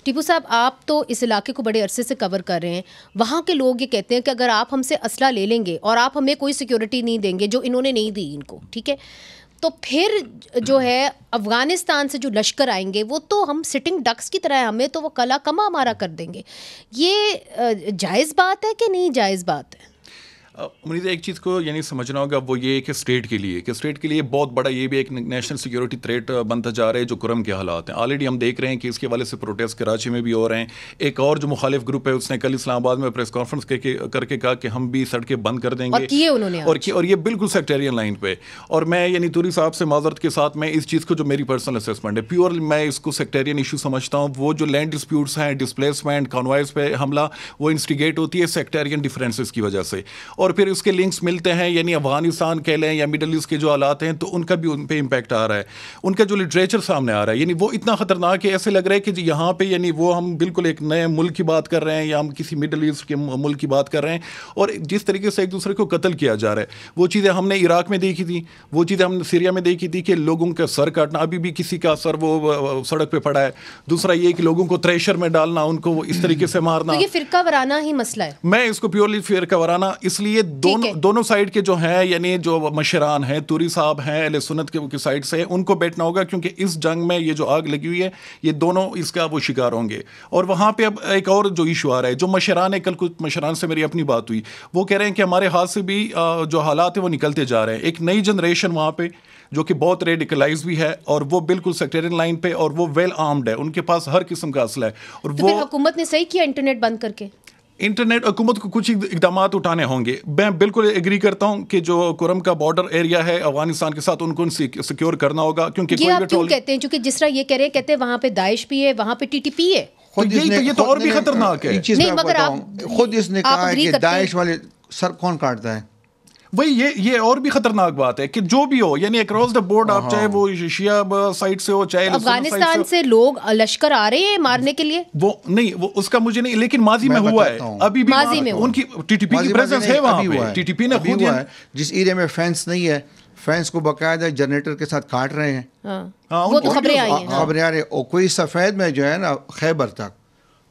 ٹیپو صاحب آپ تو اس علاقے کو بڑے عرصے سے کور کر رہے ہیں. وہاں کے لوگ یہ کہتے ہیں کہ اگر آپ ہم سے اسلحہ لے لیں گے اور آپ ہمیں کوئی سیکیورٹی نہیں دیں گے جو انہوں نے نہیں دی ان کو, ٹھیک ہے, تو پھر جو ہے افغانستان سے جو لشکر آئیں گے وہ تو ہم سٹنگ ڈکس کی طرح ہمیں تو وہ کلا کما ہمارا کر دیں گے. یہ جائز بات ہے کہ نہیں جائز بات ہے؟ مجھے ایک چیز کو یعنی سمجھنا ہوگا, وہ یہ کہ اسٹیٹ کے لیے بہت بڑا یہ بھی ایک نیشنل سیکیورٹی تھریٹ بنتا جا رہا ہے جو کرم کے حالات ہیں. آلریڈی ہم دیکھ رہے ہیں کہ اس کے حوالے سے پروٹیسٹ کراچی میں بھی ہو رہے ہیں. ایک اور جو مخالف گروپ ہے اس نے کل اسلام آباد میں پریس کانفرنس کر کے کہا کہ ہم بھی سڑکیں بند کر دیں گے, اور یہ بالکل سیکٹیرین لائن پہ. اور میں یعنی توری صاحب سے معذرت کے ساتھ میں اس چیز کو جو میری پرسنل اسیسمنٹ ہے پیور میں اس کو سیکٹیرین ایشو سمجھتا ہوں. وہ جو لینڈ ڈسپیوٹس ہیں, ڈسپلیسمنٹ, کانوائز پہ حملہ, وہ انسٹیگیٹ ہوتی ہے سیکٹیرین ڈفرینسز کی وجہ سے, اور پھر اس کے لنکس ملتے ہیں. یعنی افغانستان کہہ لیں یا مڈل ایسٹ کے جو حالات ہیں تو ان کا بھی ان پہ امپیکٹ آ رہا ہے. ان کا جو لٹریچر سامنے آ رہا ہے یعنی وہ اتنا خطرناک ہے, ایسے لگ رہا ہے کہ یہاں پہ یعنی وہ ہم بالکل ایک نئے ملک کی بات کر رہے ہیں یا ہم کسی مڈل ایسٹ کے ملک کی بات کر رہے ہیں. اور جس طریقے سے ایک دوسرے کو قتل کیا جا رہا ہے, وہ چیزیں ہم نے عراق میں دیکھی تھی, وہ چیزیں ہم نے سیریا میں دیکھی تھی کہ لوگوں کا سر کاٹنا, ابھی بھی کسی کا سر وہ سڑک پہ پڑا ہے. دوسرا یہ کہ لوگوں کو تریشر میں ڈالنا, ان کو اس طریقے سے مارنا. تو یہ فرقہ وارانہ ہی مسئلہ ہے. میں اس کو پیورلی فرقہ وارانہ اس لیے دونوں سائڈ کے جو ہیں یعنی جو مشران ہیں, توری صاحب ہیں اہل سنت کے سائڈ سے, ان کو بیٹھنا ہوگا کیونکہ اس جنگ میں یہ جو آگ لگی ہوئی ہے یہ دونوں اس کا وہ شکار ہوں گے. اور وہاں پہ اب ایک اور جو ایشو آ رہا ہے, جو مشران ہے, کل کچھ مشران سے میری اپنی بات ہوئی, وہ کہہ رہے ہیں کہ ہمارے ہاتھ سے بھی جو حالات ہیں وہ نکلتے جا رہے ہیں. ایک نئی جنریشن وہاں پہ جو کہ بہت ریڈیکلائز بھی ہے, اور وہ بالکل سیکٹیرین لائن پہ, اور وہ ویل آرمڈ ہے, ان کے پاس ہر قسم کا اسلحہ ہے. اور وہ حکومت نے صحیح کیا انٹرنیٹ بند کر کے. انٹرنیٹ حکومت کو کچھ اقدامات اٹھانے ہوں گے. میں بالکل ایگری کرتا ہوں کہ جو کرم کا بارڈر ایریا ہے افغانستان کے ساتھ, ان کو سیکیور کرنا ہوگا. کیونکہ یہ آپ کیوں کہتے ہیں؟ چونکہ جس طرح یہ کہتے ہیں وہاں پہ داعش بھی ہے, وہاں پہ ٹی ٹی پی ہے. یہ تو اور بھی خطرناک ہے. نہیں مگر آپ خود اس نے کہا ہے کہ داعش والے سر کون کاٹتا ہے. وہی یہ اور بھی خطرناک بات ہے کہ جو بھی ہو یعنی اکراس دا بورڈ, آپ چاہے وہ شیعہ سائڈ سے ہو چاہے افغانستان سے لوگ لشکر آ رہے ہیں مارنے کے لیے. وہ نہیں, وہ اس کا مجھے نہیں, لیکن ماضی میں ہوا ہے, ابھی بھی ماضی میں ان کی ٹی ٹی پی کی پریزنس ہے وہاں پہ. ٹی ٹی پی نے خود ہوا ہے جس ایریا میں فینس نہیں ہے, فینس کو باقاعدہ جنریٹر کے ساتھ کاٹ رہے ہیں. وہ تو خبریں آئی ہیں, خبریں آ رہی ہیں. اور کوئی سفید میں جو ہے نا خیبر تک,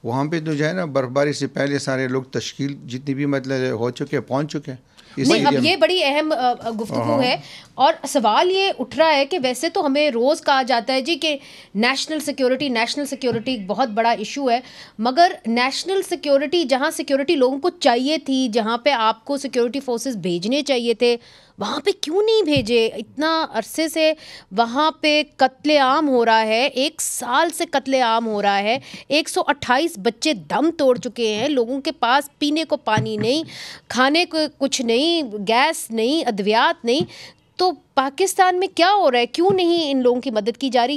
وہاں پہ جو ہے نا برفباری سے پہلے سارے لوگ تشکیل جتنی بھی مطلب ہو چکے پہنچ چکے ہیں. نہیں, اب یہ بڑی اہم گفتگو ہے, اور سوال یہ اٹھ رہا ہے کہ ویسے تو ہمیں روز کہا جاتا ہے جی کہ نیشنل سیکیورٹی ایک بہت بڑا ایشو ہے, مگر نیشنل سیکیورٹی جہاں سیکیورٹی لوگوں کو چاہیے تھی, جہاں پہ آپ کو سیکیورٹی فورسز بھیجنے چاہیے تھے, وہاں پہ کیوں نہیں بھیجے؟ اتنا عرصے سے وہاں پہ قتل عام ہو رہا ہے, 1 سال سے قتل عام ہو رہا ہے, 128 بچے دم توڑ چکے ہیں, لوگوں کے پاس پینے کو پانی نہیں, کھانے کو کچھ نہیں, گیس نہیں, ادویات نہیں. تو پاکستان میں کیا ہو رہا ہے؟ کیوں نہیں ان لوگوں کی مدد کی جا رہی ہے؟